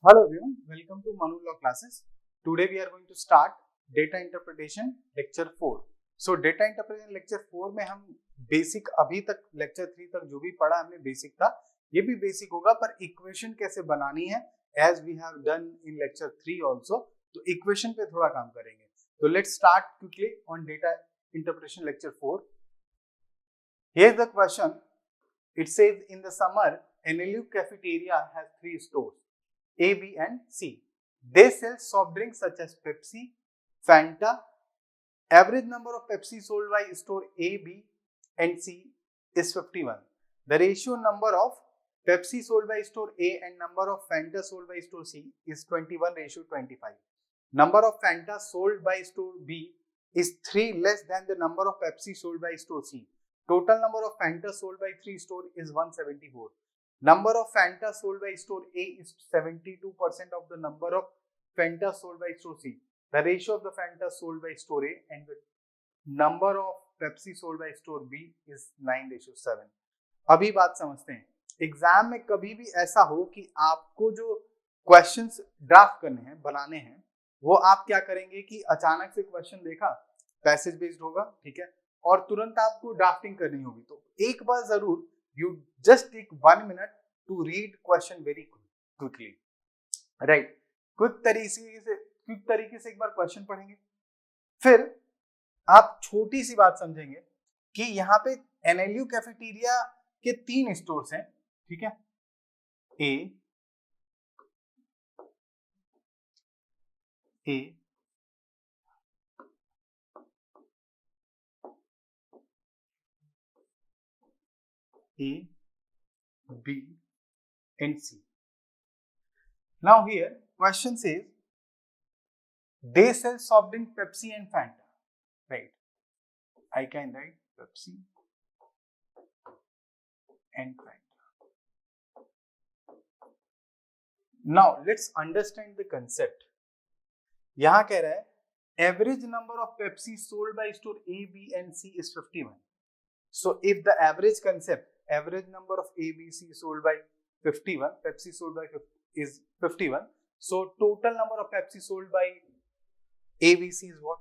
Hello everyone, welcome to Manu Law classes. Today we are going to start data interpretation lecture 4. So data interpretation lecture 4 में हम basic अभी तक lecture 3 तक जो भी पढ़ा हमने बेसिक था, ये भी बेसिक होगा पर इक्वेशन कैसे बनानी है as we have done in lecture 3 also. तो इक्वेशन पे थोड़ा काम करेंगे. तो let's start quickly on data interpretation lecture 4. Here's the question. It says in the summer, NLU cafeteria has 3 stores. A, B and C. They sell soft drinks such as Pepsi, Fanta. Average number of Pepsi sold by store A, B and C is 51. The ratio number of Pepsi sold by store A and number of Fanta sold by store C is 21:25. Number of Fanta sold by store B is 3 less than the number of Pepsi sold by store C. Total number of Fanta sold by 3 store is 174. Number of Fanta sold by store A is 72% of the number of Fanta sold by store C. The ratio of the Fanta sold by store A and the number of Pepsi sold by store B is 9:7. अभी बात समझते हैं. Exam में कभी भी ऐसा हो कि आपको जो क्वेश्चंस ड्राफ्ट करने हैं, बनाने हैं, वो आप क्या करेंगे कि अचानक से क्वेश्चन देखा, पैसेज बेस्ड होगा, ठीक है, और तुरंत आपको ड्राफ्टिंग करनी होगी. तो एक बार जरूर you just take 1 minute to read question very quickly, right? Quick तरीके से एक बार क्वेश्चन पढ़ेंगे, फिर आप छोटी सी बात समझेंगे कि यहाँ पे एनएलयू कैफेटेरिया के 3 स्टोर्स हैं, ठीक है, ए A, B and C. Now here question says they sell soft drink Pepsi and Fanta, right? I can write Pepsi and Fanta. Now let's understand the concept. यहाँ कह रहा है average number of Pepsi sold by store A, B and C is 51. So if the average concept, average number of A, B, C sold by 51, Pepsi sold by is 51. So total number of Pepsi sold by A, B, C is what?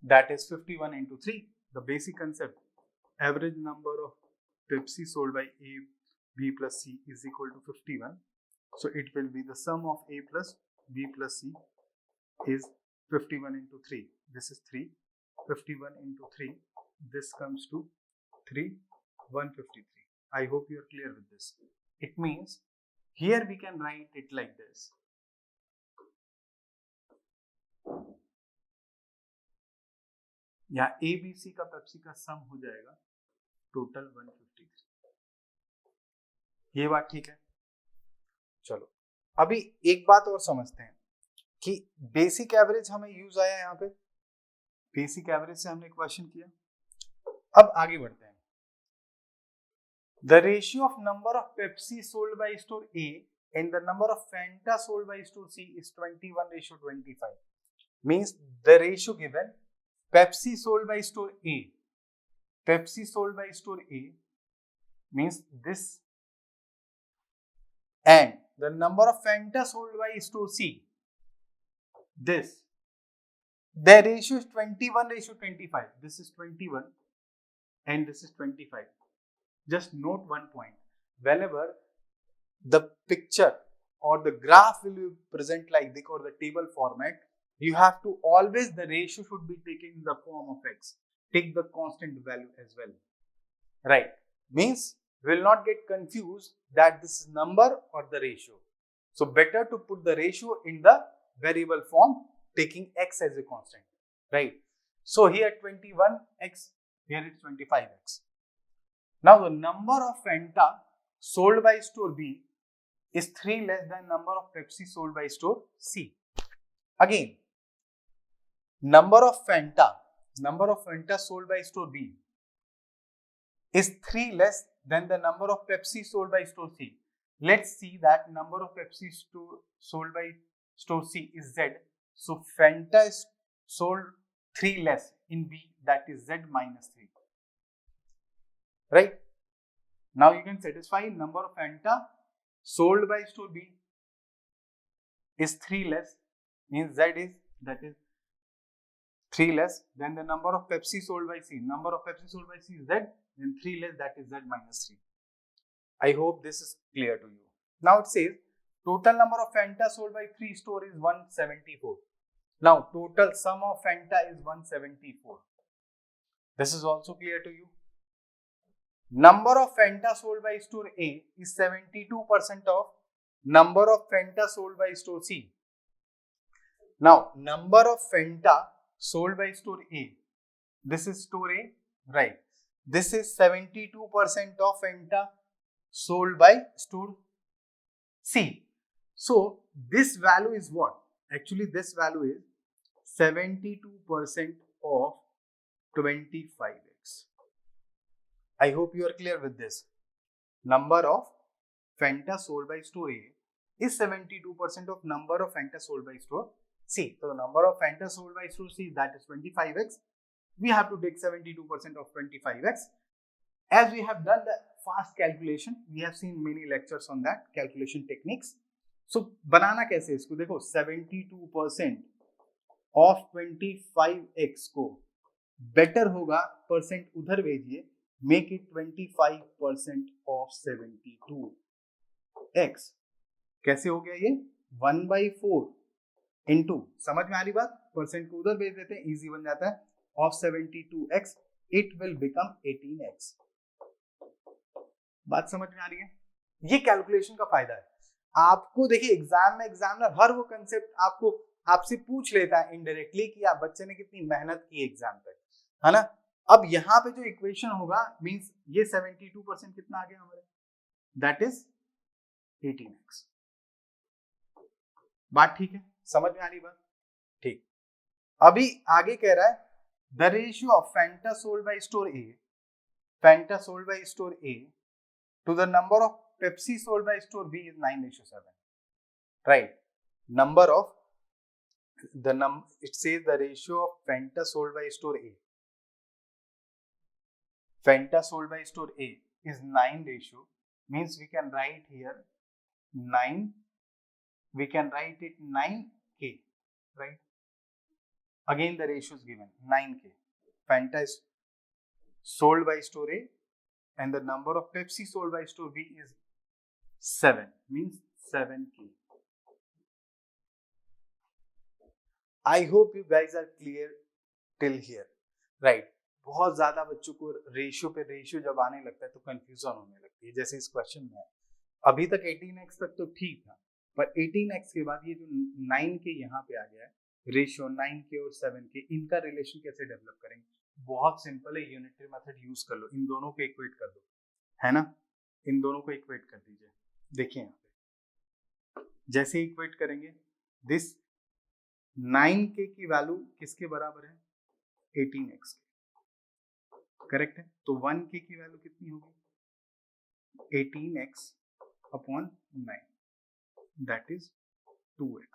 That is 51 into 3. The basic concept. Average number of Pepsi sold by A, B plus C is equal to 51. So it will be the sum of A plus B plus C is 51 into 3. This is 3. 51 into 3. This comes to 3, 153. I hope you are clear with this. It means here we can write it like this. यहाँ A, B, C का Pepsi का सम हो जाएगा total 153. ये बात ठीक है. चलो अभी एक बात और समझते हैं कि बेसिक एवरेज हमें यूज आया यहाँ पे. बेसिक एवरेज से हमने क्वेश्चन किया. अब आगे बढ़ते हैं. The ratio of number of Pepsi sold by store A and the number of Fanta sold by store C is 21:25. Means the ratio given Pepsi sold by store A. Pepsi sold by store A means this, and the number of Fanta sold by store C, this. The ratio is 21:25. This is 21 and this is 25. Just note one point. Whenever the picture or the graph will be present like this or the table format, you have to always, the ratio should be taken in the form of x. Take the constant value as well. Right. Means will not get confused that this is number or the ratio. So better to put the ratio in the variable form, taking x as a constant. Right. So here 21x, here it's 25x. Now the number of Fanta sold by store B is 3 less than number of Pepsi sold by store C. Again, number of Fanta sold by store B is 3 less than the number of Pepsi sold by store C. Let's see that number of Pepsi sold by store C is Z. So Fanta is sold 3 less in B, that is Z minus 3. Right? Now you can satisfy number of Fanta sold by store B. is 3 less, means Z is, that is 3 less, then the number of Pepsi sold by C, number of Pepsi sold by C is Z, then 3 less, that is Z minus 3. I hope this is clear to you. Now it says total number of Fanta sold by 3 store is 174. Now total sum of Fanta is 174. This is also clear to you. Number of Fanta sold by store A is 72% of number of Fanta sold by store C. Now number of Fanta sold by store A, this is store A, right? This is 72% of Fanta sold by store C. So this value is what? Actually this value is 72% of 25x. I hope you are clear with this. Number of Fanta sold by store A is 72% of number of Fanta sold by store C. So the number of Fanta sold by store C, that is 25x. We have to take 72% of 25x. As we have done the fast calculation, we have seen many lectures on that calculation techniques. So बनाना कैसे इसको देखो, 72% of 25x को better होगा percent उधर भेजिए, make it 25% of 72x. कैसे हो गया ये? 1/4 into, समझ में आ रही बात? परसेंट को उधर भेज देते हैं, इजी बन जाता है, of 72x, it will become 18x. बात समझ में आ रही है? ये कैलकुलेशन का फायदा है. आपको देखिए एग्जामिनर हर वो कंसेप्ट आपको आपसे पूछ लेता है इनडायरेक्टली कि आप बच्चे ने कितनी मेहनत की एग्जाम पे, है ना? अब यहाँ पे जो इक्वेशन होगा मींस ये 72% कितना आ गया हमारे, दैट इज 18x. बात ठीक है? समझ में आ रही बात? ठीक. अभी आगे कह रहा है the ratio of Fanta sold by store A to the number of Pepsi sold by store B is 9:7. Right? It says the ratio of Fanta sold by store A. Fanta sold by store A is 9 ratio. Means we can write here 9. We can write it 9K. Right? Again the ratio is given 9K. Fanta is sold by store A. And the number of Pepsi sold by store B is 7, means 7K. I hope you guys are clear till here, right? बहुत ज्यादा बच्चों को ratio पे ratio जब आने लगता है तो कंफ्यूजन होने लगती है, जैसे इस क्वेश्चन में है. अभी तक 18x तक तो ठीक था, पर 18x के बाद ये जो 9K यहाँ पे आ गया है, रेशियो 9K और 7K, इनका रिलेशन कैसे डेवलप करेंगे? बहुत सिंपल है, यूनिटरी मेथड यूज कर लो, इन दोनों को इक्वेट कर दो, है ना? इन दोनों को इक्वेट कर दीजिए. देखिए यहाँ पे जैसे इक्वेट करेंगे, दिस 9K की वैल्यू किसके बराबर है? 18x के. करेक्ट है? तो 1K की वैल्यू कितनी होगी? 18x upon 9, that is 2x.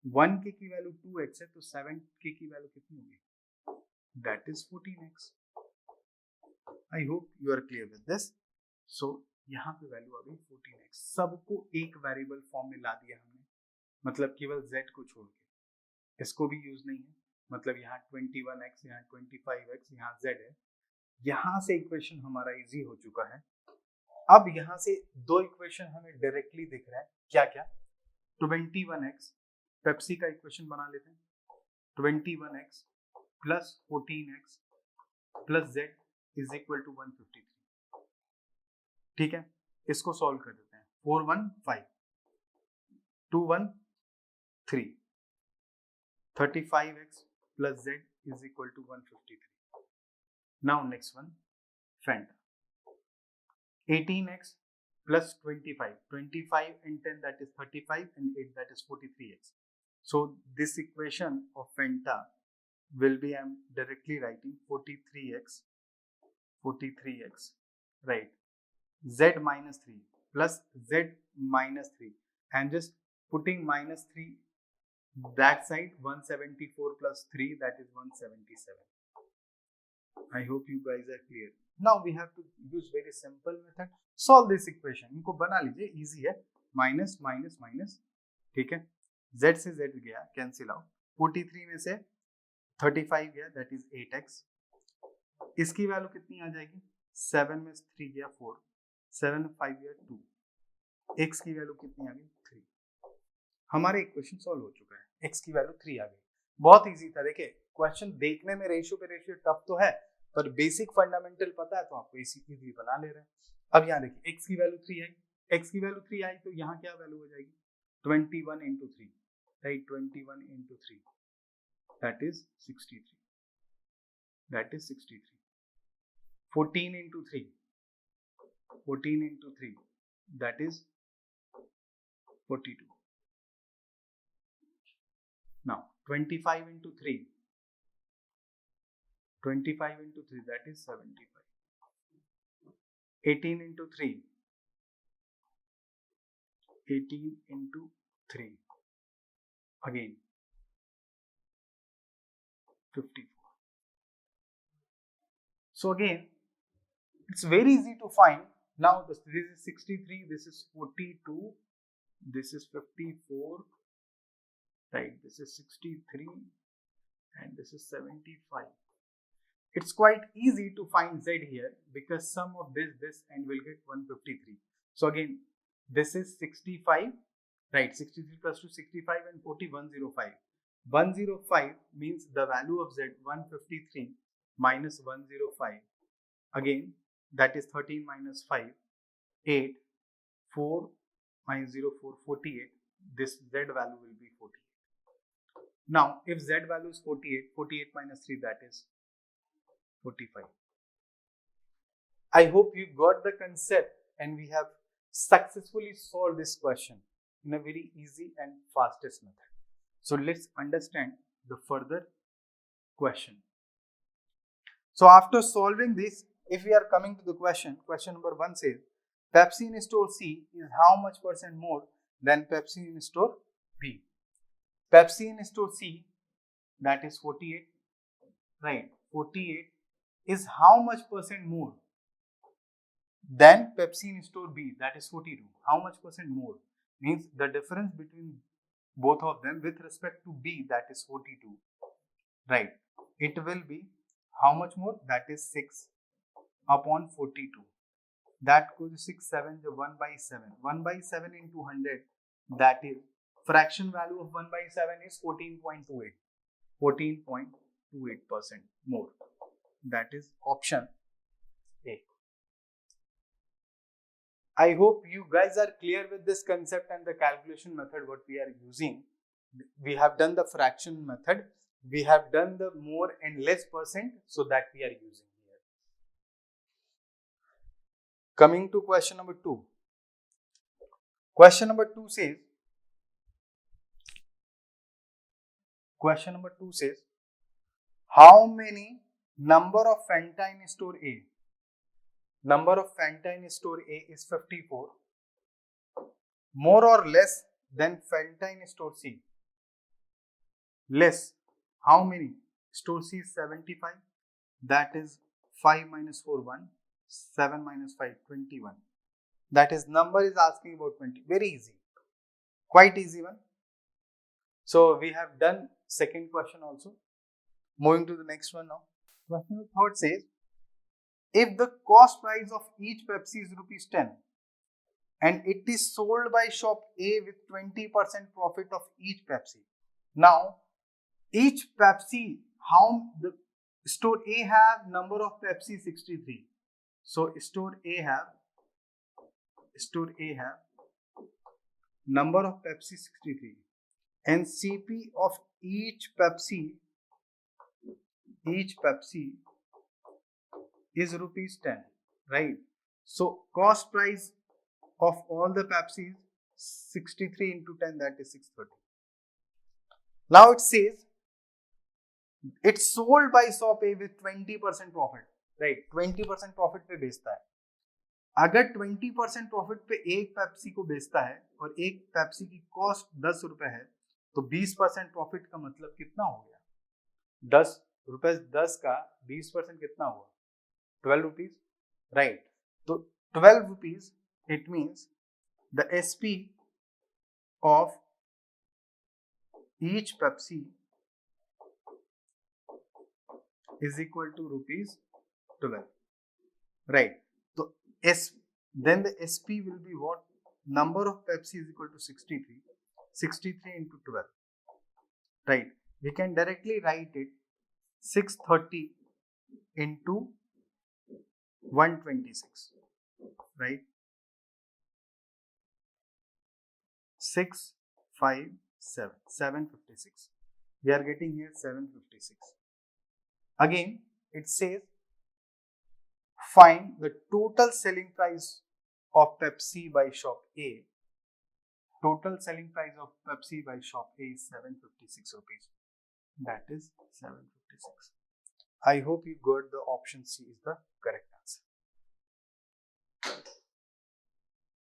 1K की वैल्यू 2x है, तो 7K की वैल्यू कितनी होगी? That is 14x. I hope you are clear with this. So यहाँ पे वैल्यू आ गई 14x. सबको एक वेरिएबल फॉर्म में ला दिया हमने, मतलब केवल z को छोड़ के, इसको भी यूज नहीं है, मतलब यहाँ 21x, यहाँ 25x, यहाँ z है. यहाँ से इक्वेशन हमारा इजी हो चुका है. अब यहाँ से दो इक्वेशन हमें डायरेक्टली दिख रहा है, क्या क्या? 21x, पेप्सी का इक्वेशन बना लेते हैं. 21x plus 14x plus z is equal to 153. ठीक है, इसको सॉल्व कर देते हैं. 4 1 5 2 1 3, 35x plus z is equal to 153. Now next one, Fanta. 18x plus 25 and 10, that is 35, and 8, that is 43x. So this equation of Fanta will be, I'm directly writing 43x, right? Z minus 3 plus z minus 3. I'm just putting minus 3 that side. 174 plus 3, that is 177. I hope you guys are clear. Now we have to use very simple method. Solve this equation. इनको बना लीजिए, easy है. Minus minus minus, ठीक है? z से z गया, cancel out, 43 में से 35 गया, दैट इज 8x, इसकी वैल्यू कितनी आ जाएगी, 7 में 3 गया 4, 7 में 5 गया 2, x की वैल्यू कितनी आ गई 3। हमारा इक्वेशन सॉल्व हो चुका है, x की वैल्यू 3 आ गई। बहुत इजी था, देखिए क्वेश्चन देखने में रेशियो पे रेशियो टफ तो है, पर बेसिक फंडामेंटल पता है तो आपको इजी बना ले रहे हैं। अब यहाँ देखिए x की वैल्यू 3 आई, x की वैल्यू 3 आई तो यहाँ क्या वैल्यू हो जाएगी, 21 into 3, right, 21 into 3 that is 63, that is 63, 14 into 3, 14 into 3 that is 42. Now 25 into 3, 25 into 3 that is 75, 18 into 3, 18 into 3 again 54. So again it's very easy to find. Now this is 63, this is 42, this is 54, right, this is 63 and this is 75. It's quite easy to find z here because sum of this and we'll get 153. So again this is 65, right, 63 plus 2 65 and 40 105. 105 means the value of z 153 minus 105, again that is 13 minus 5, 8, 4 minus 0 4, 48. This z value will be 48. Now if z value is 48, 48 minus 3 that is 45. I hope you got the concept and we have successfully solved this question in a very easy and fastest method. So let's understand the further question. So after solving this, if we are coming to the question number 1 says Pepsi in store C is how much percent more than Pepsi in store B? Pepsi in store C, that is 48, right, 48 is how much percent more than Pepsi in store B, that is 42. How much percent more means the difference between both of them with respect to B, that is 42, right, it will be how much more, that is 6 upon 42. That goes 6 7 1 by 7, 1 by 7 into 100, that is fraction value of 1 by 7 is 14.28, 14.28% more. That is option A. I hope you guys are clear with this concept and the calculation method what we are using. We have done the fraction method, we have done the more and less percent, so that we are using here. Coming to question number 2. Question number 2 says, how many number of Fanta in store A? Number of Fanta in store A is 54. More or less than Fanta in store C? Less. How many? Store C is 75. That is 5 minus 4, 1. 7 minus 5, 21. That is number is asking about 20. Very easy. Quite easy one. So we have done second question also. Moving to the next one now. Question number 3 says, if the cost price of each Pepsi is rupees 10 and it is sold by shop A with 20% profit of each Pepsi. Now, each Pepsi, how the store A have number of Pepsi 63. So store A have number of Pepsi 63 and CP of each Pepsi is rupees 10, right? So cost price of all the Pepsi is 63 into 10, that is 630. Now it says it's sold by shop A with 20% profit, right? 20% profit पे बेचता है. अगर 20% profit पे एक Pepsi को बेचता है और एक पेप्सी की कॉस्ट 10 रुपए है, तो 20% प्रॉफिट का मतलब कितना हो गया? 10 रुपए 10 का 20% कितना हुआ? 12 रुपीज, राइट? तो 12 rupees, it means the SP of each Pepsi is equal to ₹12, right? So then the SP will be what? Number of Pepsi is equal to 63. 63 into 12, right? We can directly write it 630 into 126, right? 756. We are getting here 756. Again, it says find the total selling price of Pepsi by shop A. Total selling price of Pepsi by shop A is 756 rupees. That is 756. I hope you got the option C is the correct answer.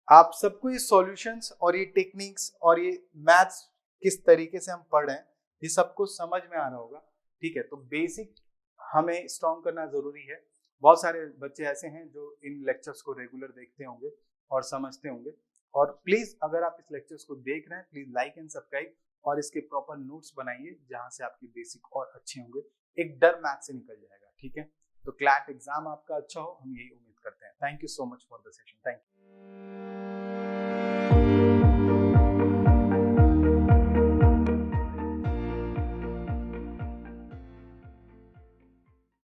आप सबको ये solutions और ये techniques और ये maths किस तरीके से हम पढ़ रहे हैं ये सबको समझ में आ रहा होगा, ठीक है? तो बेसिक हमें स्ट्रॉन्ग करना जरूरी है। बहुत सारे बच्चे ऐसे हैं जो इन लेक्चर्स को रेगुलर देखते होंगे और समझते होंगे, और प्लीज अगर आप इस लेक्चर्स को देख रहे हैं प्लीज लाइक एंड सब्सक्राइब और इसके प्रॉपर नोट्स बनाइए जहां से आपकी बेसिक और अच्छे होंगे, एक डर मैथ से निकल जाएगा, ठीक है? तो क्लैट एग्जाम आपका अच्छा हो, हम यही उम्मीद करते हैं। Thank you so much for the session. Thank you.